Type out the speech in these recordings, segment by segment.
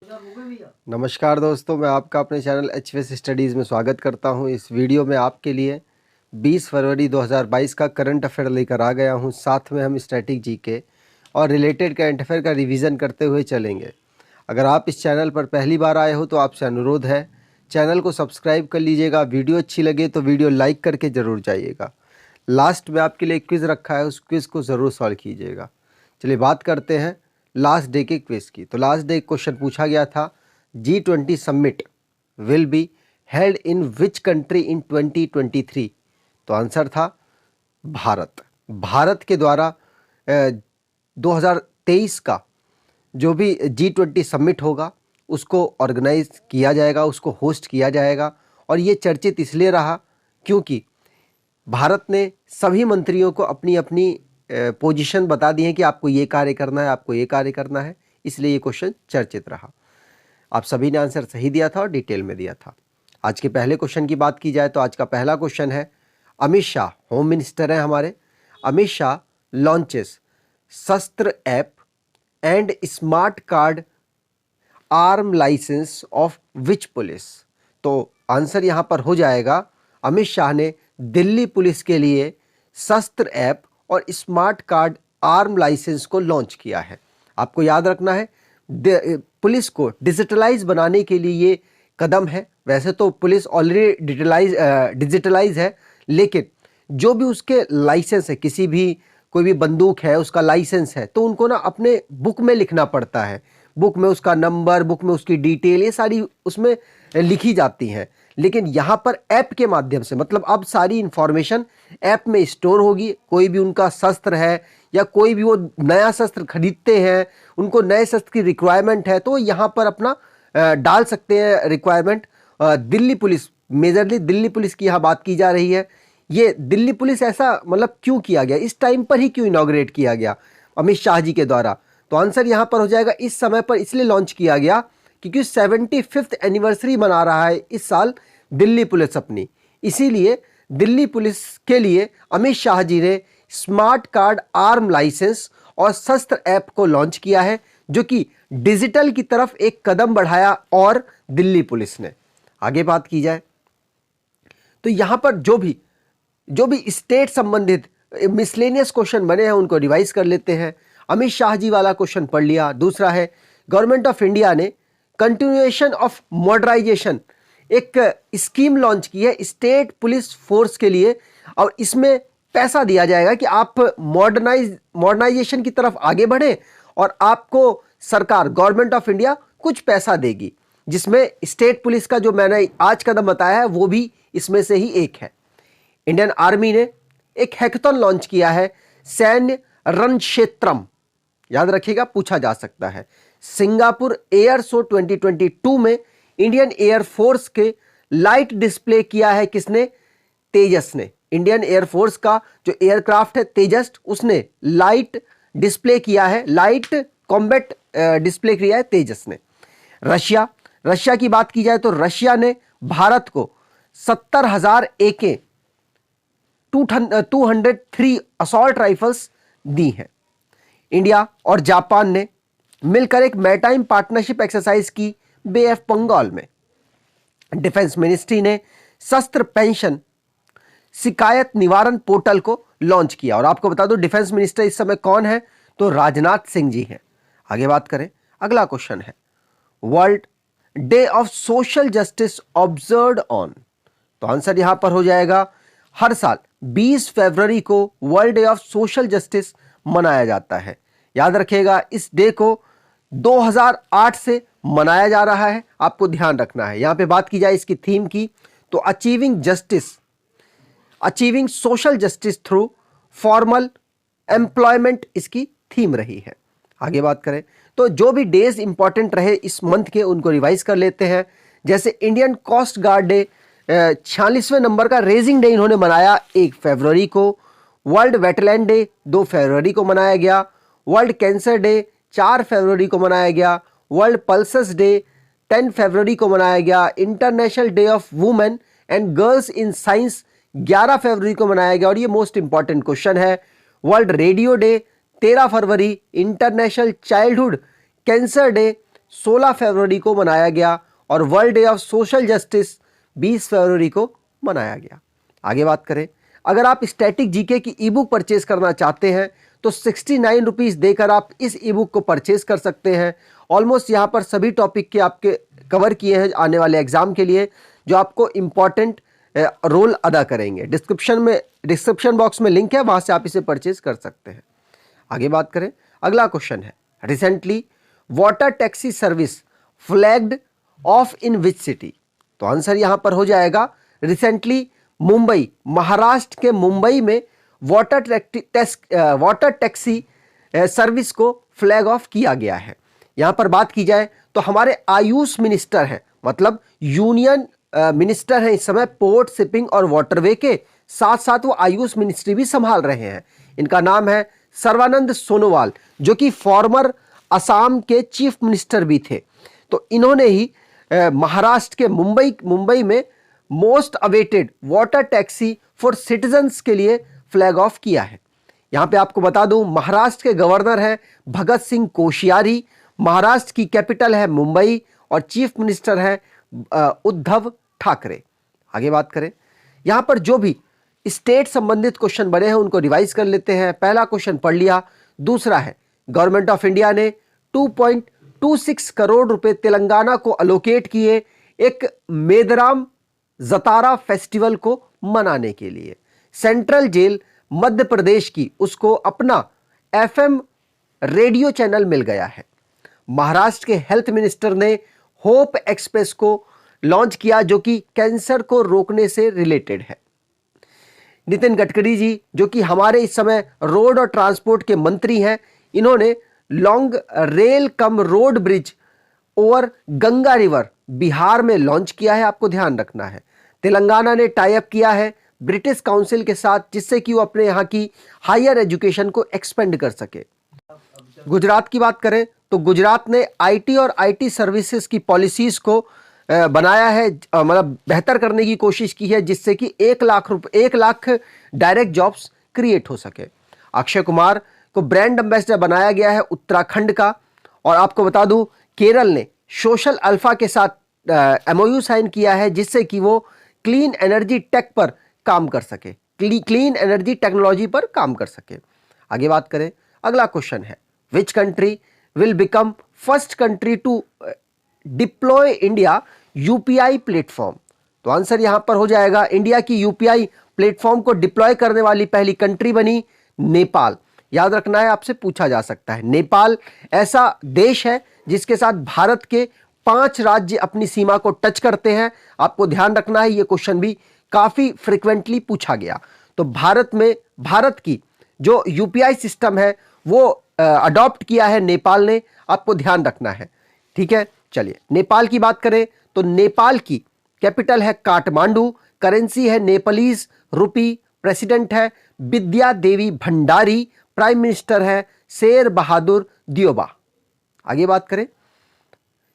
नमस्कार दोस्तों, मैं आपका अपने चैनल एचवीएस स्टडीज़ में स्वागत करता हूं। इस वीडियो में आपके लिए 20 फरवरी 2022 का करंट अफेयर लेकर आ गया हूं। साथ में हम स्टैटिक जीके और रिलेटेड करंट अफेयर का रिवीजन करते हुए चलेंगे। अगर आप इस चैनल पर पहली बार आए हो तो आपसे अनुरोध है, चैनल को सब्सक्राइब कर लीजिएगा। वीडियो अच्छी लगे तो वीडियो लाइक करके ज़रूर जाइएगा। लास्ट में आपके लिए क्विज़ रखा है, उस क्विज़ को ज़रूर सॉल्व कीजिएगा। चलिए बात करते हैं लास्ट डे के क्विज़ की। तो लास्ट डे क्वेश्चन पूछा गया था, G20 summit will be held in which country in 2023। तो आंसर था भारत। भारत के द्वारा 2023 का जो भी G20 समिट होगा उसको ऑर्गेनाइज किया जाएगा, उसको होस्ट किया जाएगा। और ये चर्चित इसलिए रहा क्योंकि भारत ने सभी मंत्रियों को अपनी अपनी पोजीशन बता दी है कि आपको ये कार्य करना है, आपको ये कार्य करना है, इसलिए ये क्वेश्चन चर्चित रहा। आप सभी ने आंसर सही दिया था और डिटेल में दिया था। आज के पहले क्वेश्चन की बात की जाए तो आज का पहला क्वेश्चन है, अमित शाह होम मिनिस्टर हैं हमारे, Amit Shah launches Shastra app and smart card arm licence of which police. तो आंसर यहां पर हो जाएगा, अमित शाह ने दिल्ली पुलिस के लिए शस्त्र ऐप और स्मार्ट कार्ड आर्म लाइसेंस को लॉन्च किया है। आपको याद रखना है, पुलिस को डिजिटलाइज बनाने के लिए ये कदम है। वैसे तो पुलिस ऑलरेडी डिजिटलाइज है, लेकिन जो भी उसके लाइसेंस है, किसी भी कोई भी बंदूक है उसका लाइसेंस है, तो उनको ना अपने बुक में लिखना पड़ता है। बुक में उसका नंबर, बुक में उसकी डिटेल, ये सारी उसमें लिखी जाती हैं। लेकिन यहाँ पर ऐप के माध्यम से, मतलब अब सारी इंफॉर्मेशन ऐप में स्टोर होगी। कोई भी उनका शस्त्र है या कोई भी वो नया शस्त्र खरीदते हैं, उनको नए शस्त्र की रिक्वायरमेंट है, तो यहाँ पर अपना डाल सकते हैं requirement. Delhi police, majorly Delhi police की यहाँ बात की जा रही है। ये दिल्ली पुलिस ऐसा मतलब क्यों किया गया, इस टाइम पर ही क्यों इनॉग्रेट किया गया अमित शाह जी के द्वारा? तो आंसर यहाँ पर हो जाएगा, इस समय पर इसलिए लॉन्च किया गया क्योंकि 75th एनिवर्सरी मना रहा है इस साल दिल्ली पुलिस अपनी। इसीलिए दिल्ली पुलिस के लिए अमित शाह जी ने स्मार्ट कार्ड आर्म लाइसेंस और शस्त्र ऐप को लॉन्च किया है, जो कि डिजिटल की तरफ एक कदम बढ़ाया। और दिल्ली पुलिस ने आगे बात की जाए तो यहां पर जो भी स्टेट संबंधित मिसलेनियस क्वेश्चन बने हैं उनको रिवाइज कर लेते हैं। अमित शाह जी वाला क्वेश्चन पढ़ लिया। दूसरा है, गवर्नमेंट ऑफ इंडिया ने कंटिन्यूएशन ऑफ मॉडर्नाइजेशन एक स्कीम लॉन्च की है स्टेट पुलिस फोर्स के लिए, और इसमें पैसा दिया जाएगा कि आप मॉडर्नाइजेशन की तरफ आगे बढ़े और आपको सरकार, गवर्नमेंट ऑफ इंडिया कुछ पैसा देगी, जिसमें स्टेट पुलिस का जो मैंने आज कदम बताया है वो भी इसमें से ही एक है। इंडियन आर्मी ने एक हैकेथॉन लॉन्च किया है, सैन्य रणक्षेत्रम, याद रखिएगा, पूछा जा सकता है। सिंगापुर एयर शो 2022 में इंडियन एयर फोर्स के लाइट डिस्प्ले किया है किसने? तेजस ने। इंडियन एयर फोर्स का जो एयरक्राफ्ट है तेजस, उसने लाइट डिस्प्ले किया है, लाइट कॉम्बैट डिस्प्ले किया है तेजस ने। रशिया की बात की जाए तो रशिया ने भारत को 70,000 AK 203 असॉल्ट राइफल्स दी हैं। इंडिया और जापान ने मिलकर एक मैरीटाइम पार्टनरशिप एक्सरसाइज की बे ऑफ बंगाल में। डिफेंस मिनिस्ट्री ने शस्त्र पेंशन शिकायत निवारण पोर्टल को लॉन्च किया। और आपको बता दूं डिफेंस मिनिस्टर इस समय कौन है, तो राजनाथ सिंह जी हैं। आगे बात करें, अगला क्वेश्चन है, world day of social justice observed on. तो आंसर यहां पर हो जाएगा, हर साल 20 फरवरी को world day of social justice मनाया जाता है। याद रखिएगा, इस डे को 2008 से मनाया जा रहा है, आपको ध्यान रखना है। यहां पे बात की जाए इसकी थीम की तो achieving social justice through formal employment इसकी थीम रही है। आगे बात करें तो जो भी डेज इंपॉर्टेंट रहे इस मंथ के उनको रिवाइज कर लेते हैं। जैसे इंडियन कोस्ट गार्ड डे 46वें नंबर का रेजिंग डे इन्होंने मनाया 1 फरवरी को। वर्ल्ड वेटलैंड डे 2 फरवरी को मनाया गया। वर्ल्ड कैंसर डे 4 फरवरी को मनाया गया। वर्ल्ड पल्सेस डे 10 फरवरी को मनाया गया। International day of women and girls in science 11 फरवरी को मनाया गया। और ये मोस्ट इंपॉर्टेंट क्वेश्चन है, वर्ल्ड रेडियो डे 13 फरवरी, इंटरनेशनल चाइल्डहुड कैंसर डे 16 फरवरी को मनाया गया और world day of social justice 20 फरवरी को मनाया गया। आगे बात करें, अगर आप स्टैटिक जीके की ई बुक परचेज करना चाहते हैं तो 69 रुपीज़ देकर आप इस ई बुक को परचेज कर सकते हैं। ऑलमोस्ट यहाँ पर सभी टॉपिक के आपके कवर किए हैं आने वाले एग्जाम के लिए, जो आपको इंपॉर्टेंट रोल अदा करेंगे। डिस्क्रिप्शन बॉक्स में लिंक है, वहाँ से आप इसे परचेज कर सकते हैं। आगे बात करें, अगला क्वेश्चन है, recently water taxi service flagged of in which city? तो आंसर यहाँ पर हो जाएगा रिसेंटली मुंबई, महाराष्ट्र के मुंबई में वाटर टैक्सी सर्विस को फ्लैग ऑफ किया गया है। यहाँ पर बात की जाए तो हमारे आयुष मिनिस्टर हैं, मतलब यूनियन मिनिस्टर हैं इस समय पोर्ट, शिपिंग और वाटरवे के, साथ साथ वो आयुष मिनिस्ट्री भी संभाल रहे हैं। इनका नाम है सर्बानंद सोनोवाल, जो कि फॉर्मर असम के चीफ मिनिस्टर भी थे। तो इन्होंने ही महाराष्ट्र के मुंबई में most awaited water taxi for citizens के लिए फ्लैग ऑफ किया है। यहाँ पे आपको बता दूं, महाराष्ट्र के गवर्नर हैं भगत सिंह कोश्यारी, महाराष्ट्र की कैपिटल है मुंबई और चीफ मिनिस्टर है उद्धव ठाकरे। आगे बात करें, यहाँ पर जो भी स्टेट संबंधित क्वेश्चन बने हैं उनको रिवाइज कर लेते हैं। पहला क्वेश्चन पढ़ लिया। दूसरा है, गवर्नमेंट ऑफ इंडिया ने 2.26 करोड़ रुपए तेलंगाना को अलोकेट किए एक मेदराम जतारा फेस्टिवल को मनाने के लिए। सेंट्रल जेल मध्य प्रदेश की, उसको अपना एफएम रेडियो चैनल मिल गया है। महाराष्ट्र के हेल्थ मिनिस्टर ने होप एक्सप्रेस को लॉन्च किया, जो कि कैंसर को रोकने से रिलेटेड है। नितिन गडकरी जी, जो कि हमारे इस समय रोड और ट्रांसपोर्ट के मंत्री हैं, इन्होंने long rail cum road bridge over Ganga river Bihar में लॉन्च किया है, आपको ध्यान रखना है। तेलंगाना ने टाई अप किया है ब्रिटिश काउंसिल के साथ, जिससे कि वो अपने यहाँ की हायर एजुकेशन को एक्सपेंड कर सके। गुजरात की बात करें तो गुजरात ने आईटी और आईटी सर्विसेज की पॉलिसीज को बनाया है, मतलब बेहतर करने की कोशिश की है, जिससे कि 1 लाख डायरेक्ट जॉब्स क्रिएट हो सके। अक्षय कुमार को ब्रांड एम्बेसडर बनाया गया है उत्तराखंड का। और आपको बता दूं, केरल ने सोशल अल्फा के साथ एमओयू साइन किया है, जिससे कि वो क्लीन एनर्जी टेक पर काम कर सके, क्लीन एनर्जी टेक्नोलॉजी पर काम कर सके। आगे बात करें, अगला क्वेश्चन है, which country will become first country to deploy India UPI platform? तो आंसर यहां पर हो जाएगा, इंडिया की यूपीआई प्लेटफॉर्म को डिप्लॉय करने वाली पहली कंट्री बनी नेपाल। याद रखना है, आपसे पूछा जा सकता है। नेपाल ऐसा देश है जिसके साथ भारत के 5 राज्य अपनी सीमा को टच करते हैं। आपको ध्यान रखना है, यह क्वेश्चन भी काफी फ्रिक्वेंटली पूछा गया। तो भारत की जो यूपीआई सिस्टम है वो अडॉप्ट किया है नेपाल ने, आपको ध्यान रखना है। ठीक है, चलिए नेपाल की बात करें तो नेपाल की कैपिटल है काठमांडू, करेंसी है नेपालीज रुपी, प्रेसिडेंट है विद्या देवी भंडारी, प्राइम मिनिस्टर है शेर बहादुर दियोबा। आगे बात करें,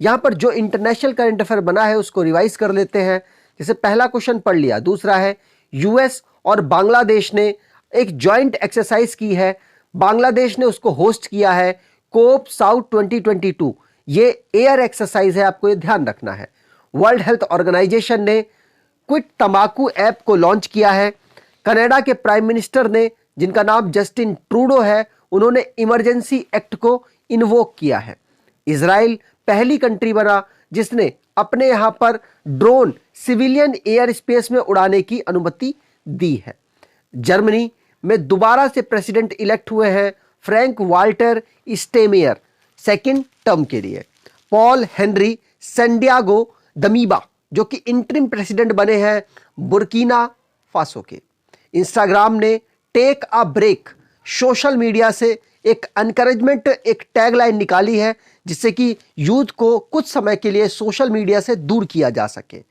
यहां पर जो इंटरनेशनल करंट अफेयर बना है उसको रिवाइज कर लेते हैं। जैसे पहला क्वेश्चन पढ़ लिया। दूसरा है, यूएस और बांग्लादेश ने एक जॉइंट एक्सरसाइज की है, बांग्लादेश ने उसको होस्ट किया है, कोप साउथ 2022। ये एयर एक्सरसाइज है, आपको ये ध्यान रखना है। वर्ल्ड हेल्थ ऑर्गेनाइजेशन ने क्विट तंबाकू ऐप को लॉन्च किया है। कनाडा के प्राइम मिनिस्टर ने, जिनका नाम जस्टिन ट्रूडो है, उन्होंने इमरजेंसी एक्ट को इन्वोक किया है। इजराइल पहली कंट्री बना जिसने अपने यहां पर ड्रोन सिविलियन एयर स्पेस में उड़ाने की अनुमति दी है। जर्मनी में दोबारा से प्रेसिडेंट इलेक्ट हुए हैं फ्रैंक वाल्टर स्टेमेयर सेकेंड टर्म के लिए। पॉल हेनरी सैंटियागो दमीबा, जो कि इंटरिम प्रेसिडेंट बने हैं बुर्किना फासो के। इंस्टाग्राम ने take a break social media से एक एनकरेजमेंट, एक टैगलाइन निकाली है, जिससे कि यूथ को कुछ समय के लिए सोशल मीडिया से दूर किया जा सके।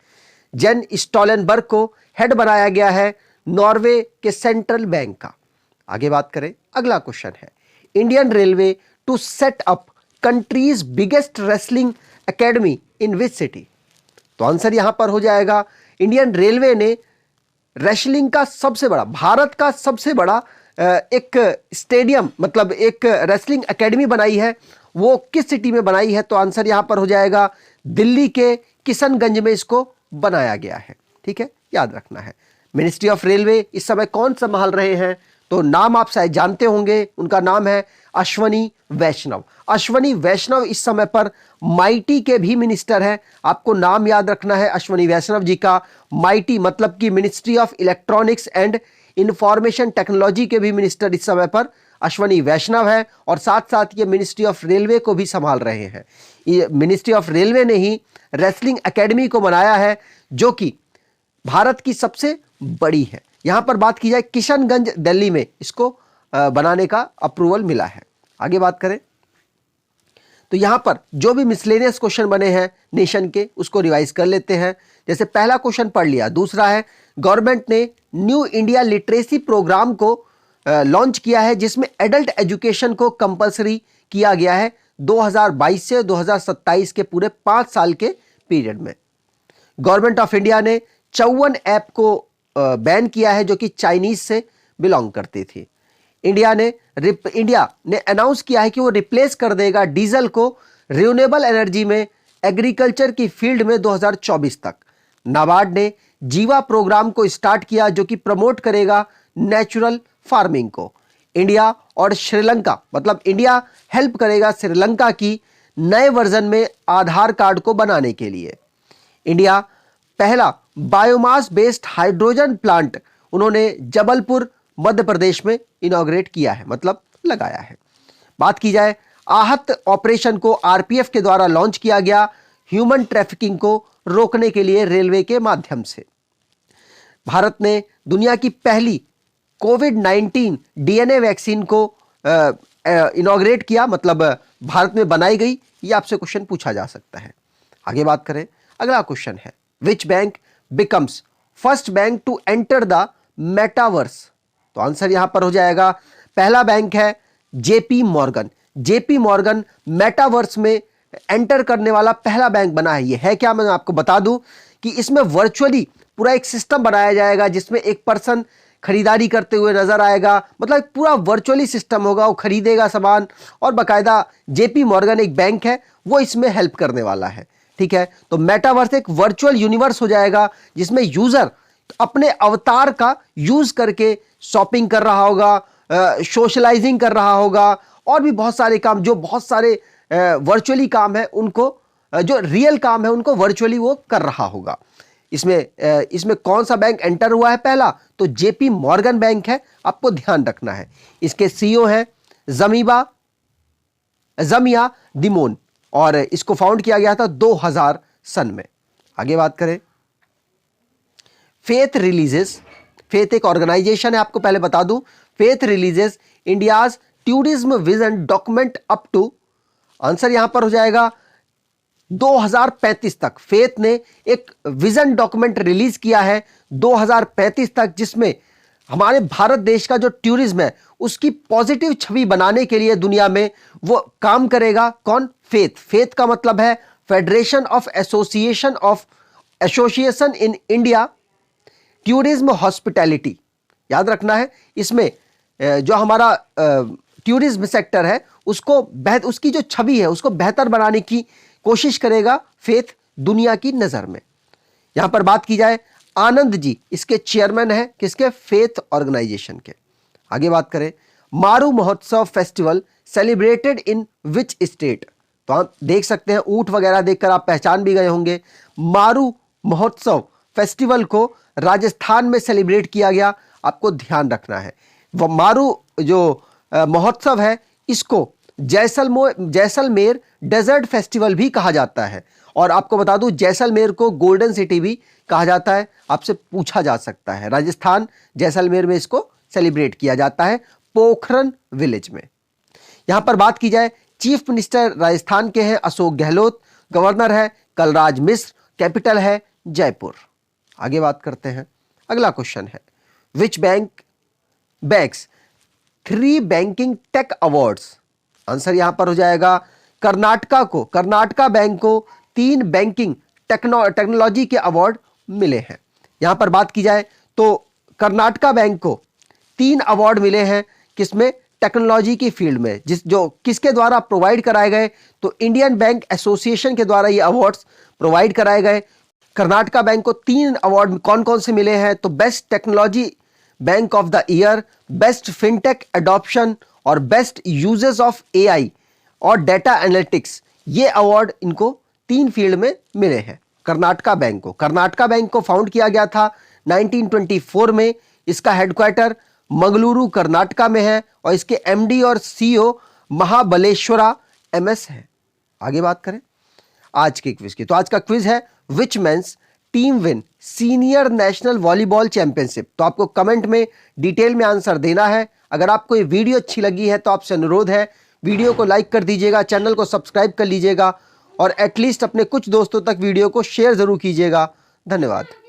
जेन स्टोलनबर्ग को हेड बनाया गया है नॉर्वे के सेंट्रल बैंक का। आगे बात करें, अगला क्वेश्चन है, Indian railway to set up country's biggest wrestling academy in which city? तो आंसर यहां पर हो जाएगा, इंडियन रेलवे ने रेसलिंग का सबसे बड़ा, भारत का सबसे बड़ा एक स्टेडियम, मतलब एक रेसलिंग एकेडमी बनाई है, वो किस सिटी में बनाई है? तो आंसर यहां पर हो जाएगा दिल्ली के किशनगंज में इसको बनाया गया है। ठीक है, याद रखना है। मिनिस्ट्री ऑफ रेलवे इस समय कौन संभाल रहे हैं? तो नाम आप शायद जानते होंगे, उनका नाम है अश्वनी वैष्णव। अश्वनी वैष्णव इस समय पर माइटी के भी मिनिस्टर हैं। आपको नाम याद रखना है अश्वनी वैष्णव जी का। माइटी मतलब कि ministry of electronics and information technology के भी मिनिस्टर इस समय पर अश्वनी वैष्णव है, और साथ साथ ये मिनिस्ट्री ऑफ रेलवे को भी संभाल रहे हैं। ये मिनिस्ट्री ऑफ रेलवे ने ही रेसलिंग एकेडमी को बनाया है, जो कि भारत की सबसे बड़ी है। यहां पर बात की जाए, किशनगंज दिल्ली में इसको बनाने का अप्रूवल मिला है। आगे बात करें तो यहां पर जो भी मिसलेनियस क्वेश्चन बने हैं नेशन के, उसको रिवाइज कर लेते हैं। जैसे पहला क्वेश्चन पढ़ लिया। दूसरा है, गवर्नमेंट ने न्यू इंडिया लिटरेसी प्रोग्राम को लॉन्च किया है, जिसमें एडल्ट एजुकेशन को कंपलसरी किया गया है 2022 से 2027 के पूरे 5 साल के पीरियड में। गवर्नमेंट ऑफ इंडिया ने 54 ऐप को बैन किया है जो कि चाइनीज से बिलोंग करती थी। इंडिया ने अनाउंस किया है कि वो रिप्लेस कर देगा डीजल को रिन्यूएबल एनर्जी में एग्रीकल्चर की फील्ड में 2024 तक। नाबार्ड ने जीवा प्रोग्राम को स्टार्ट किया, जो कि प्रमोट करेगा नेचुरल फार्मिंग को। इंडिया और श्रीलंका, मतलब इंडिया हेल्प करेगा श्रीलंका की नए वर्जन में आधार कार्ड को बनाने के लिए। इंडिया पहला बायोमास बेस्ड हाइड्रोजन प्लांट उन्होंने जबलपुर मध्य प्रदेश में इनॉग्रेट किया है, मतलब लगाया है। बात की जाए, आहत ऑपरेशन को आरपीएफ के द्वारा लॉन्च किया गया ह्यूमन ट्रैफिकिंग को रोकने के लिए रेलवे के माध्यम से। भारत ने दुनिया की पहली कोविड-19 डीएनए वैक्सीन को इनॉग्रेट किया, मतलब भारत में बनाई गई। ये आपसे क्वेश्चन पूछा जा सकता है। आगे बात करें, अगला क्वेश्चन है, which bank becomes first bank to enter the metaverse? तो आंसर यहां पर हो जाएगा, पहला बैंक है JP Morgan. JP Morgan metaverse में एंटर करने वाला पहला बैंक बना है। ये है क्या, मैं आपको बता दूं कि इसमें वर्चुअली पूरा एक सिस्टम बनाया जाएगा, जिसमें एक पर्सन खरीदारी करते हुए नजर आएगा, मतलब पूरा वर्चुअली सिस्टम होगा, वो खरीदेगा सामान, और बाकायदा जेपी मॉर्गन एक बैंक है, वो इसमें हेल्प करने वाला है। ठीक है, तो मेटावर्स एक वर्चुअल यूनिवर्स हो जाएगा, जिसमें यूजर अपने अवतार का यूज करके शॉपिंग कर रहा होगा, सोशलाइजिंग कर रहा होगा, और भी बहुत सारे काम, जो बहुत सारे वर्चुअली काम है उनको, जो रियल काम है उनको वर्चुअली वो कर रहा होगा। इसमें कौन सा बैंक एंटर हुआ है पहला? तो जेपी मॉर्गन बैंक है, आपको ध्यान रखना है। इसके सीईओ है जमिया दिमोन, और इसको फाउंड किया गया था 2000 सन में। आगे बात करें, फेथ रिलीजेस, फेथ एक ऑर्गेनाइजेशन है, आपको पहले बता दूं। Faith releases India's tourism vision document up to, answer यहां पर हो जाएगा 2035 तक। फेथ ने एक विजन डॉक्यूमेंट रिलीज किया है 2035 तक, जिसमें हमारे भारत देश का जो टूरिज्म है उसकी पॉजिटिव छवि बनाने के लिए दुनिया में वो काम करेगा। कौन? फेथ। फेथ का मतलब है federation of association in India tourism hospitality. याद रखना है, इसमें जो हमारा टूरिज्म सेक्टर है उसकी जो छवि है उसको बेहतर बनाने की कोशिश करेगा फेथ दुनिया की नजर में। यहां पर बात की जाए, आनंद जी इसके चेयरमैन है, किसके? फेथ ऑर्गेनाइजेशन के। आगे बात करें, मारू महोत्सव festival celebrated in which state? तो आप देख सकते हैं, ऊंट वगैरह देखकर आप पहचान भी गए होंगे। मारू महोत्सव फेस्टिवल को राजस्थान में सेलिब्रेट किया गया, आपको ध्यान रखना है। वह मारू जो महोत्सव है, इसको जैसलमेर डेजर्ट फेस्टिवल भी कहा जाता है, और आपको बता दूं जैसलमेर को गोल्डन सिटी भी कहा जाता है, आपसे पूछा जा सकता है। राजस्थान जैसलमेर में इसको सेलिब्रेट किया जाता है, पोखरन विलेज में। यहां पर बात की जाए, चीफ मिनिस्टर राजस्थान के हैं अशोक गहलोत, गवर्नर है कलराज मिश्र, कैपिटल है जयपुर। आगे बात करते हैं, अगला क्वेश्चन है, which bank bags 3 banking tech awards? Answer यहां पर हो जाएगा, कर्नाटका बैंक को 3 बैंकिंग टेक्नोलॉजी के अवार्ड मिले हैं। यहां पर बात की जाए तो कर्नाटका बैंक को 3 अवार्ड मिले हैं, किसमें? टेक्नोलॉजी की फील्ड में जो किसके द्वारा प्रोवाइड कराए गए, तो इंडियन बैंक एसोसिएशन के द्वारा ये अवार्ड्स प्रोवाइड कराए गए। कर्नाटका बैंक को 3 अवार्ड कौन कौन से मिले हैं, तो best technology bank of the year, best fintech adoption और बेस्ट यूजेस ऑफ एआई और डेटा एनालिटिक्स, ये अवार्ड इनको 3 फील्ड में मिले हैं कर्नाटका बैंक को। कर्नाटका बैंक को फाउंड किया गया था 1924 में। इसका हेडक्वार्टर मंगलुरु कर्नाटका में है और इसके एमडी और सीईओ महाबलेश्वरा एमएस है। आगे बात करें आज के क्विज की, तो आज का क्विज है which men's team win senior national volleyball championship. तो आपको कमेंट में डिटेल में आंसर देना है। अगर आपको ये वीडियो अच्छी लगी है तो आपसे अनुरोध है वीडियो को लाइक कर दीजिएगा, चैनल को सब्सक्राइब कर लीजिएगा और एटलीस्ट अपने कुछ दोस्तों तक वीडियो को शेयर जरूर कीजिएगा। धन्यवाद।